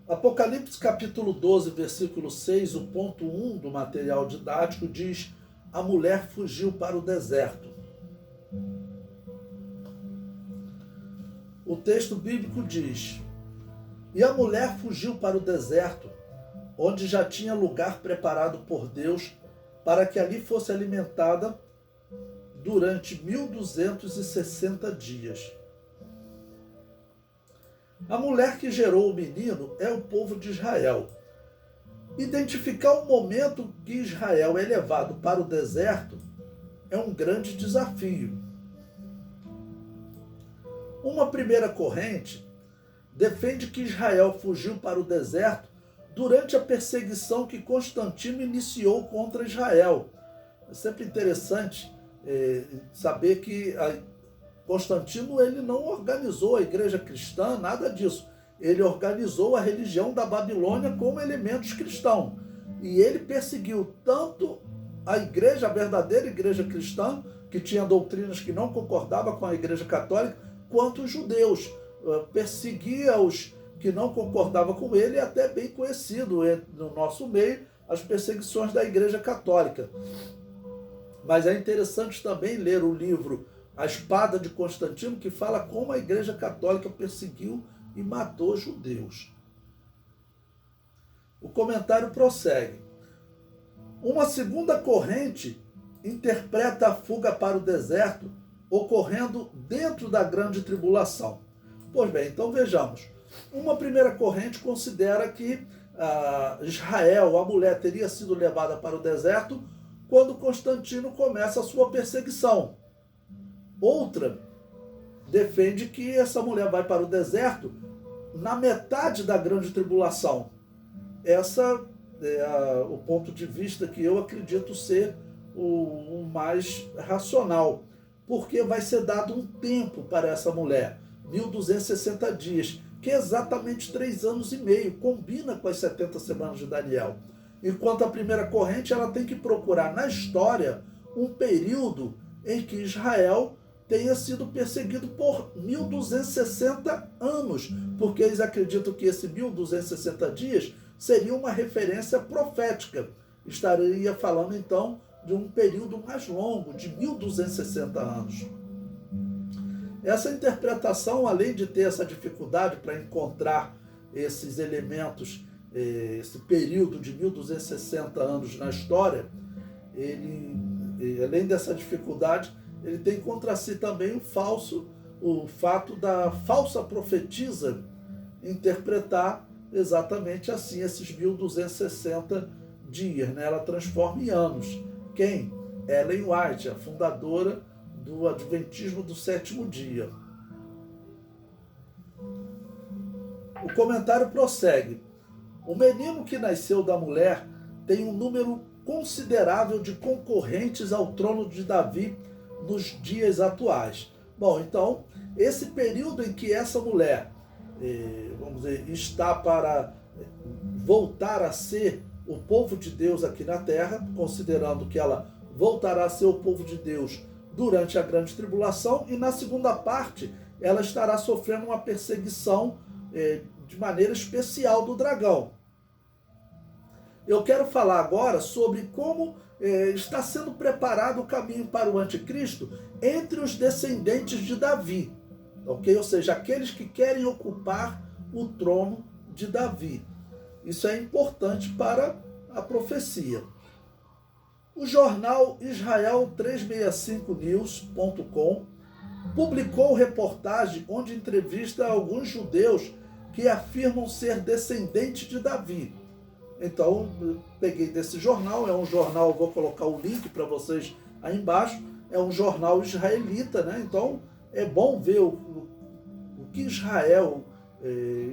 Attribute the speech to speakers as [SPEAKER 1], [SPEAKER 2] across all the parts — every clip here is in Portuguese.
[SPEAKER 1] Apocalipse capítulo 12, versículo 6, o ponto 1 do material didático diz: a mulher fugiu para o deserto. O texto bíblico diz: e a mulher fugiu para o deserto, onde já tinha lugar preparado por Deus, para que ali fosse alimentada durante 1260 dias. A mulher que gerou o menino é o povo de Israel. Identificar o momento que Israel é levado para o deserto é um grande desafio. Uma primeira corrente defende que Israel fugiu para o deserto durante a perseguição que Constantino iniciou contra Israel. É sempre interessante saber que Constantino ele não organizou a igreja cristã, nada disso. Ele organizou a religião da Babilônia com elementos cristãos. E ele perseguiu tanto a igreja, a verdadeira igreja cristã, que tinha doutrinas que não concordavam com a igreja católica, quanto os judeus. Perseguia os que não concordavam com ele, e até bem conhecido no nosso meio, as perseguições da igreja católica. Mas é interessante também ler o livro A Espada de Constantino, que fala como a igreja católica perseguiu e matou judeus. O comentário prossegue. Uma segunda corrente interpreta a fuga para o deserto ocorrendo dentro da grande tribulação. Pois bem, então vejamos. Uma primeira corrente considera que Israel, a mulher, teria sido levada para o deserto quando Constantino começa a sua perseguição. Outra defende que essa mulher vai para o deserto na metade da grande tribulação. Essa é o ponto de vista que eu acredito ser o mais racional, porque vai ser dado um tempo para essa mulher, 1260 dias, que é exatamente 3 anos e meio, combina com as 70 semanas de Daniel. Enquanto a primeira corrente ela tem que procurar na história um período em que Israel tenha sido perseguido por 1260 anos, porque eles acreditam que esse 1260 dias seria uma referência profética. Estaria falando então de um período mais longo, de 1260 anos. Essa interpretação, além de ter essa dificuldade para encontrar esses elementos, esse período de 1260 anos na história, além dessa dificuldade, ele tem contra si também o fato da falsa profetisa interpretar exatamente assim esses 1260 dias, né? Ela transforma em anos. Quem? Ellen White, a fundadora do Adventismo do Sétimo Dia. O comentário prossegue. O menino que nasceu da mulher tem um número considerável de concorrentes ao trono de Davi nos dias atuais. Bom, então, esse período em que essa mulher, vamos dizer, está para voltar a ser o povo de Deus aqui na terra, considerando que ela voltará a ser o povo de Deus durante a grande tribulação, e na segunda parte ela estará sofrendo uma perseguição de maneira especial do dragão. Eu quero falar agora sobre como está sendo preparado o caminho para o anticristo entre os descendentes de Davi, ok? Ou seja, aqueles que querem ocupar o trono de Davi. Isso é importante para a profecia. O jornal Israel365news.com publicou reportagem onde entrevista alguns judeus que afirmam ser descendentes de Davi. Então, eu peguei desse jornal, é um jornal, vou colocar o link para vocês aí embaixo, é um jornal israelita, né? Então, é bom ver o que Israel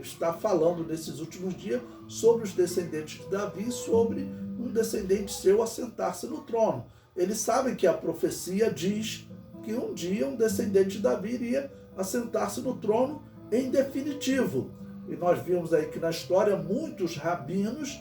[SPEAKER 1] está falando nesses últimos dias sobre os descendentes de Davi, sobre um descendente seu assentar-se no trono. Eles sabem que a profecia diz que um dia um descendente de Davi iria assentar-se no trono em definitivo. E nós vimos aí que na história muitos rabinos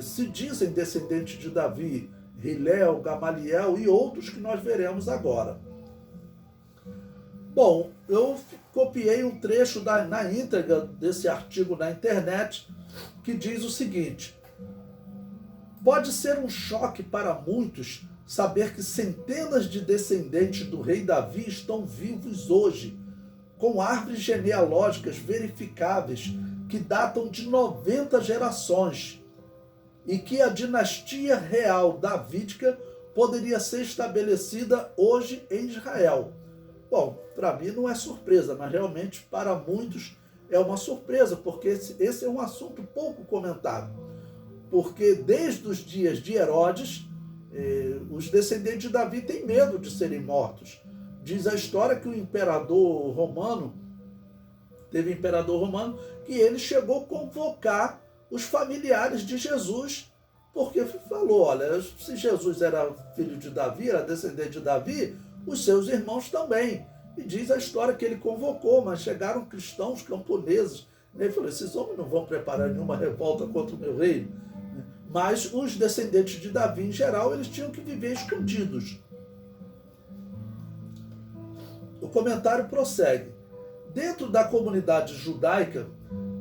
[SPEAKER 1] se dizem descendentes de Davi, Hillel, Gamaliel e outros que nós veremos agora. Bom, eu copiei um trecho na íntegra desse artigo na internet, que diz o seguinte: pode ser um choque para muitos saber que centenas de descendentes do rei Davi estão vivos hoje, com árvores genealógicas verificáveis que datam de 90 gerações, e que a dinastia real davídica poderia ser estabelecida hoje em Israel. Bom, para mim não é surpresa, mas realmente para muitos é uma surpresa, porque esse é um assunto pouco comentado. Porque desde os dias de Herodes, os descendentes de Davi têm medo de serem mortos. Diz a história que o imperador romano, teve um imperador romano, que ele chegou a convocar os familiares de Jesus, porque falou, olha, se Jesus era filho de Davi, era descendente de Davi, os seus irmãos também. E diz a história que ele convocou, mas chegaram cristãos camponeses. Ele falou, esses homens não vão preparar nenhuma revolta contra o meu reino. Mas os descendentes de Davi, em geral, eles tinham que viver escondidos. O comentário prossegue. Dentro da comunidade judaica,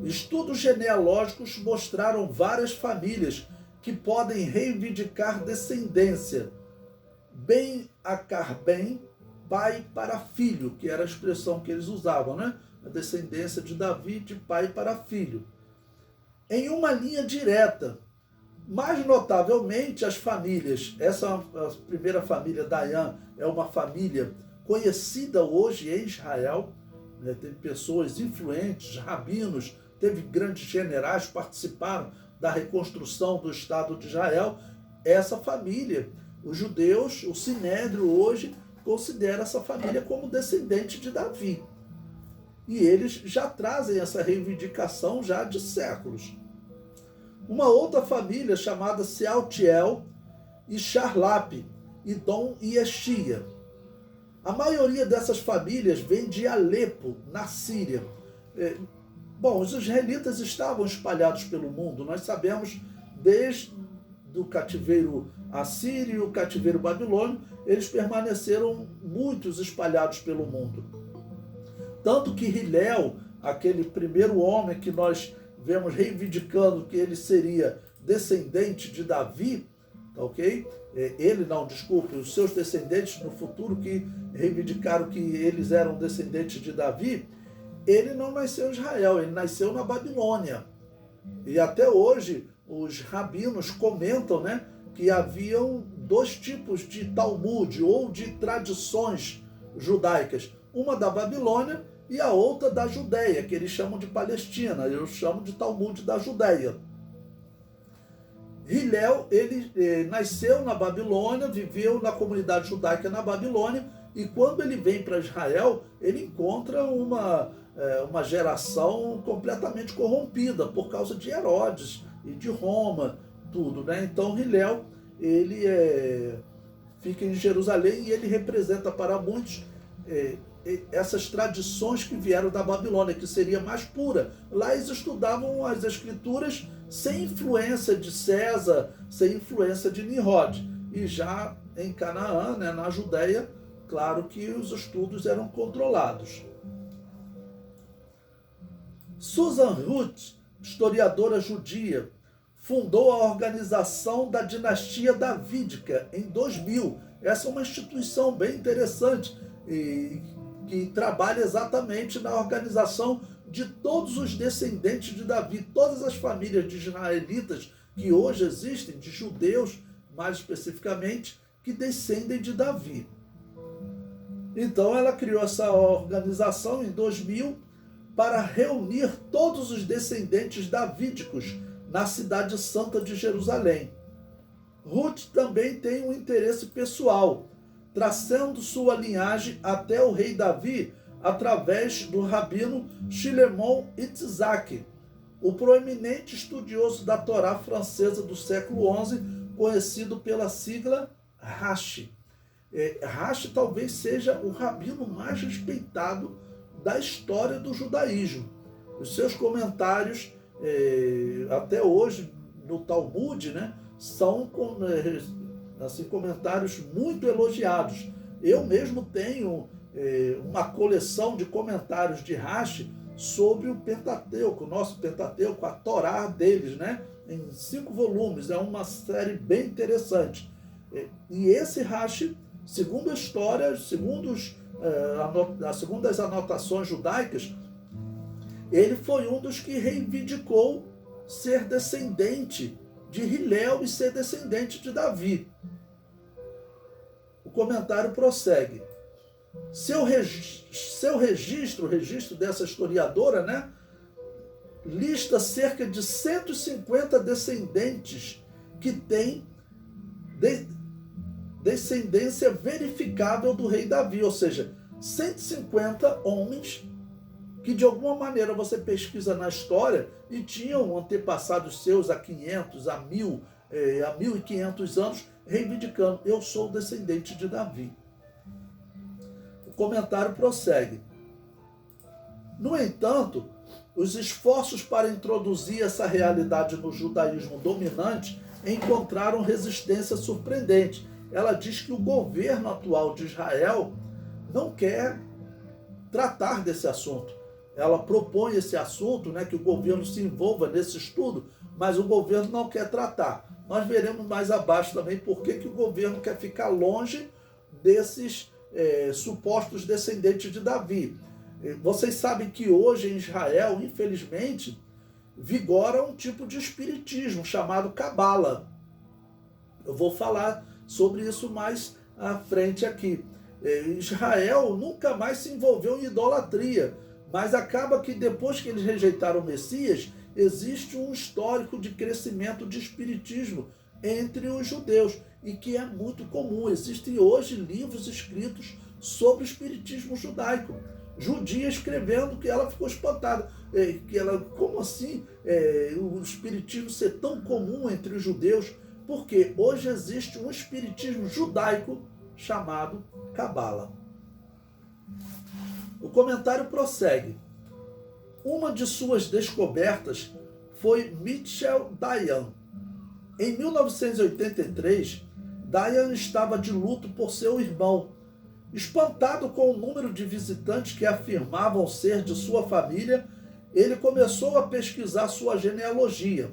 [SPEAKER 1] estudos genealógicos mostraram várias famílias que podem reivindicar descendência. Ben Acar-Ben, pai para filho, que era a expressão que eles usavam, né? A descendência de Davi de pai para filho. Em uma linha direta. Mais notavelmente, as famílias, essa a primeira família, Dayan, é uma família conhecida hoje em Israel, né? Teve pessoas influentes, rabinos, teve grandes generais que participaram da reconstrução do Estado de Israel. Essa família, os judeus, o Sinédrio hoje considera essa família como descendente de Davi. E eles já trazem essa reivindicação já de séculos. Uma outra família chamada Sealtiel e Charlap, Idom e Exia. A maioria dessas famílias vem de Alepo, na Síria. Bom, os israelitas estavam espalhados pelo mundo, nós sabemos desde o cativeiro assírio e o cativeiro babilônio, eles permaneceram muitos espalhados pelo mundo. Tanto que Hilel, aquele primeiro homem que nós vemos reivindicando que ele seria descendente de Davi, tá ok? Ele não, desculpe, os seus descendentes no futuro que reivindicaram que eles eram descendentes de Davi, ele não nasceu em Israel, ele nasceu na Babilônia. E até hoje os rabinos comentam, né, que haviam dois tipos de Talmud ou de tradições judaicas, uma da Babilônia e a outra da Judéia, que eles chamam de Palestina, eu chamo de Talmud da Judéia. Hilel, ele nasceu na Babilônia, viveu na comunidade judaica na Babilônia, e quando ele vem para Israel, ele encontra uma geração completamente corrompida por causa de Herodes e de Roma, tudo, né? Então Hilel, ele fica em Jerusalém e ele representa para muitos essas tradições que vieram da Babilônia, que seria mais pura. Lá eles estudavam as escrituras sem influência de César, sem influência de Nimrod. E já em Canaã, né, na Judéia, claro que os estudos eram controlados. Susan Ruth, historiadora judia, fundou a Organização da Dinastia Davídica em 2000. Essa é uma instituição bem interessante e que trabalha exatamente na organização de todos os descendentes de Davi, todas as famílias de israelitas que hoje existem, de judeus mais especificamente, que descendem de Davi. Então ela criou essa organização em 2000 para reunir todos os descendentes davídicos na cidade santa de Jerusalém. Ruth também tem um interesse pessoal, traçando sua linhagem até o rei Davi através do rabino Shilemon Itzhak, o proeminente estudioso da Torá francesa do século XI, conhecido pela sigla Rashi. Rashi talvez seja o rabino mais respeitado da história do judaísmo. Os seus comentários, até hoje, no Talmud, né, são assim, comentários muito elogiados. Eu mesmo tenho uma coleção de comentários de Rashi sobre o Pentateuco, o nosso Pentateuco, a Torá deles, né? Em 5 volumes, é uma série bem interessante. E esse Rashi, segundo a história, segundo as anotações judaicas, ele foi um dos que reivindicou ser descendente de Hillel e ser descendente de Davi. O comentário prossegue. Seu registro, o registro dessa historiadora, né, lista cerca de 150 descendentes que têm descendência verificável do rei Davi, ou seja, 150 homens que de alguma maneira você pesquisa na história e tinham antepassados seus há 500, há 1000, há 1500 anos, reivindicando, eu sou descendente de Davi. O comentário prossegue. No entanto, os esforços para introduzir essa realidade no judaísmo dominante encontraram resistência surpreendente. Ela diz que o governo atual de Israel não quer tratar desse assunto. Ela propõe esse assunto, né, que o governo se envolva nesse estudo, mas o governo não quer tratar. Nós veremos mais abaixo também por que o governo quer ficar longe desses supostos descendentes de Davi. Vocês sabem que hoje em Israel, infelizmente, vigora um tipo de espiritismo chamado Cabala. Eu vou falar sobre isso mais à frente aqui. Israel nunca mais se envolveu em idolatria, mas acaba que depois que eles rejeitaram o Messias, existe um histórico de crescimento de espiritismo entre os judeus, e que é muito comum. Existem hoje livros escritos sobre o espiritismo judaico. Judia escrevendo que ela ficou espantada. Como assim o espiritismo ser tão comum entre os judeus? Porque hoje existe um espiritismo judaico chamado Cabala. O comentário prossegue. Uma de suas descobertas foi Mitchell Dayan. Em 1983, Dayan estava de luto por seu irmão. Espantado com o número de visitantes que afirmavam ser de sua família, ele começou a pesquisar sua genealogia.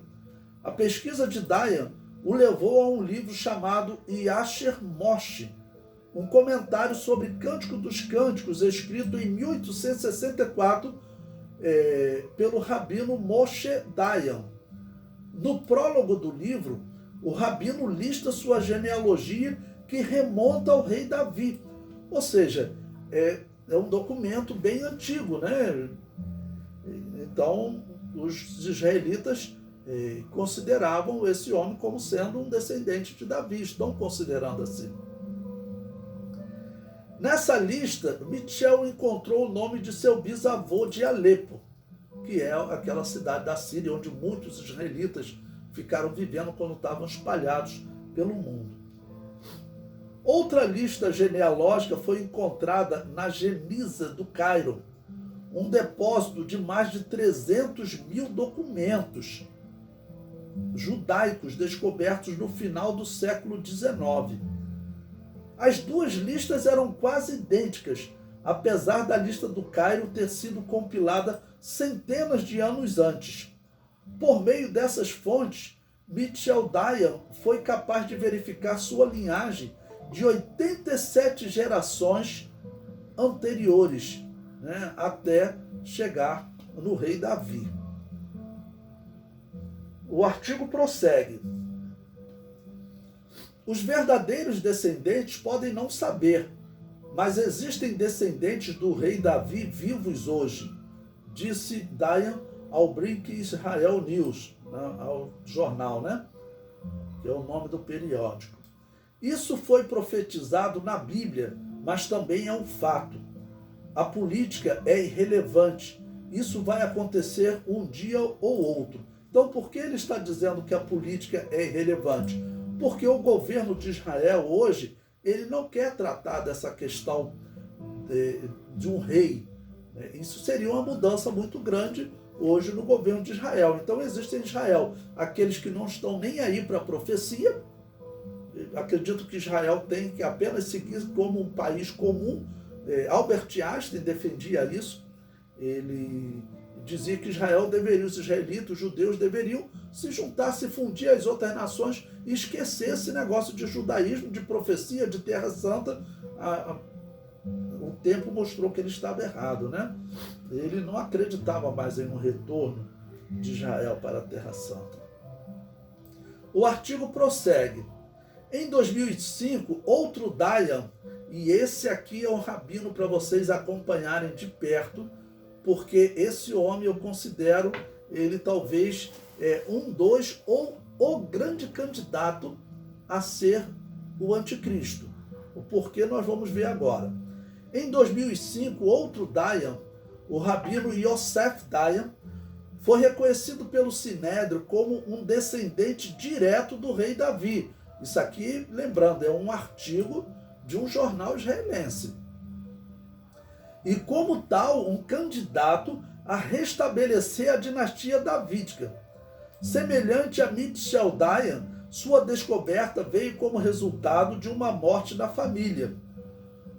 [SPEAKER 1] A pesquisa de Dayan o levou a um livro chamado Yasher Moshe, um comentário sobre Cântico dos Cânticos, escrito em 1864 pelo rabino Moshe Dayan. No prólogo do livro, o rabino lista sua genealogia que remonta ao rei Davi. Ou seja, é um documento bem antigo, né? Então, os israelitas consideravam esse homem como sendo um descendente de Davi, estão considerando assim. Nessa lista, Mitchell encontrou o nome de seu bisavô de Alepo, que é aquela cidade da Síria onde muitos israelitas ficaram vivendo quando estavam espalhados pelo mundo. Outra lista genealógica foi encontrada na Geniza do Cairo, um depósito de mais de 300 mil documentos judaicos descobertos no final do século XIX. As duas listas eram quase idênticas, apesar da lista do Cairo ter sido compilada centenas de anos antes. Por meio dessas fontes, Mitchell Dayan foi capaz de verificar sua linhagem de 87 gerações anteriores, né, até chegar no rei Davi. O artigo prossegue. Os verdadeiros descendentes podem não saber, mas existem descendentes do rei Davi vivos hoje, disse Dayan ao Brinque Israel News, ao jornal, né? Que é o nome do periódico. Isso foi profetizado na Bíblia, mas também é um fato. A política é irrelevante. Isso vai acontecer um dia ou outro. Então, por que ele está dizendo que a política é irrelevante? Porque o governo de Israel hoje, ele não quer tratar dessa questão de um rei. Isso seria uma mudança muito grande hoje no governo de Israel. Então, existe em Israel aqueles que não estão nem aí para a profecia. Acredito que Israel tem que apenas seguir como um país comum, Albert Einstein defendia isso. Ele dizia que os israelitas, os judeus deveriam se juntar, se fundir às outras nações e esquecer esse negócio de judaísmo, de profecia, de Terra Santa. O tempo mostrou que ele estava errado, né? Ele não acreditava mais em um retorno de Israel para a Terra Santa. O artigo prossegue. Em 2005, outro Dayan, e esse aqui é um rabino para vocês acompanharem de perto, porque esse homem eu considero ele talvez ou o grande candidato a ser o anticristo. O porquê nós vamos ver agora. Em 2005, outro Dayan, o rabino Yosef Dayan, foi reconhecido pelo Sinédrio como um descendente direto do rei Davi. Isso aqui, lembrando, é um artigo de um jornal israelense. E como tal, um candidato a restabelecer a dinastia davídica. Semelhante a Mitchell Dayan, sua descoberta veio como resultado de uma morte na família.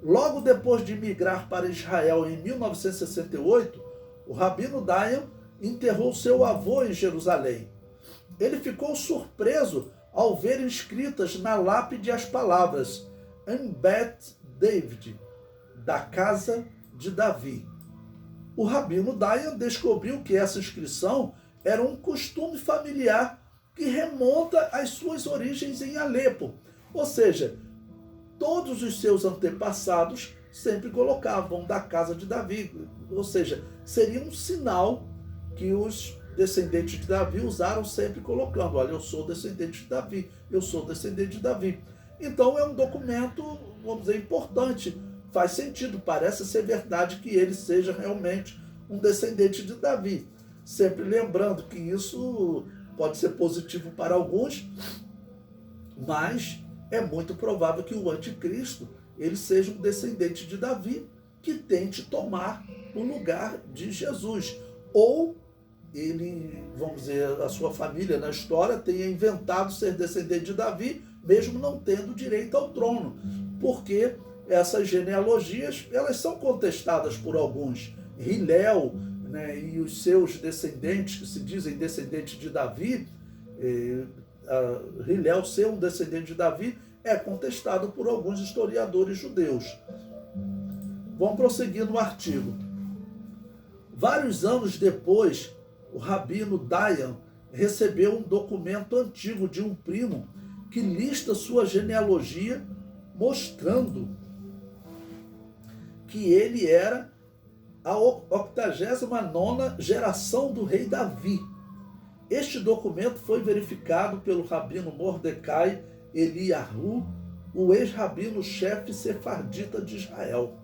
[SPEAKER 1] Logo depois de migrar para Israel em 1968, o rabino Dayan enterrou seu avô em Jerusalém. Ele ficou surpreso ao ver inscritas na lápide as palavras Em Bet David, da casa de Davi. O rabino Dayan descobriu que essa inscrição era um costume familiar que remonta às suas origens em Alepo. Ou seja, todos os seus antepassados sempre colocavam da casa de Davi. Ou seja, seria um sinal que os descendentes de Davi usaram sempre colocando, olha, eu sou descendente de Davi, eu sou descendente de Davi. Então é um documento, vamos dizer, importante, faz sentido, parece ser verdade que ele seja realmente um descendente de Davi. Sempre lembrando que isso pode ser positivo para alguns, mas é muito provável que o anticristo ele seja um descendente de Davi que tente tomar o lugar de Jesus. Ou ele, vamos dizer, a sua família na história tenha inventado ser descendente de Davi, mesmo não tendo direito ao trono, porque essas genealogias elas são contestadas por alguns. Hillel, né, e os seus descendentes, que se dizem descendentes de Davi, Hillel ser um descendente de Davi é contestado por alguns historiadores judeus. Vamos prosseguir no artigo. Vários anos depois, o rabino Dayan recebeu um documento antigo de um primo que lista sua genealogia, mostrando que ele era a 89ª geração do rei Davi. Este documento foi verificado pelo rabino Mordecai Eliyahu, o ex-rabino-chefe sefardita de Israel.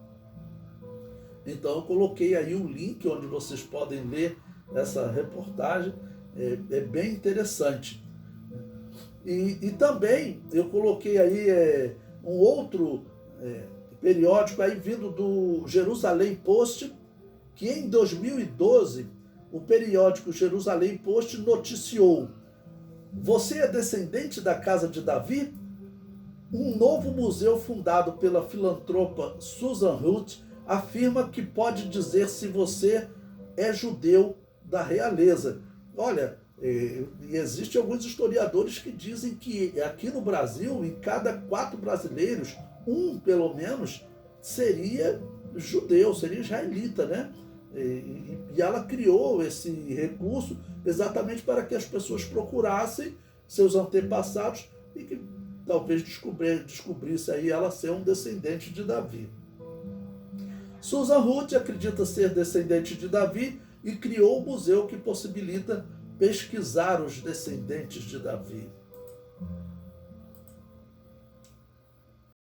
[SPEAKER 1] Então eu coloquei aí o link onde vocês podem ler essa reportagem, é bem interessante. E também eu coloquei aí um outro periódico aí vindo do Jerusalém Post, que em 2012 o periódico Jerusalém Post noticiou: você é descendente da casa de Davi? Um novo museu fundado pela filantropa Susan Ruth afirma que pode dizer se você é judeu da realeza. Olha, existem alguns historiadores que dizem que aqui no Brasil, em cada 4 brasileiros, um pelo menos seria judeu, seria israelita, né? E ela criou esse recurso exatamente para que as pessoas procurassem seus antepassados e que talvez descobrisse aí ela ser um descendente de Davi. Susan Ruth acredita ser descendente de Davi e criou o museu que possibilita pesquisar os descendentes de Davi.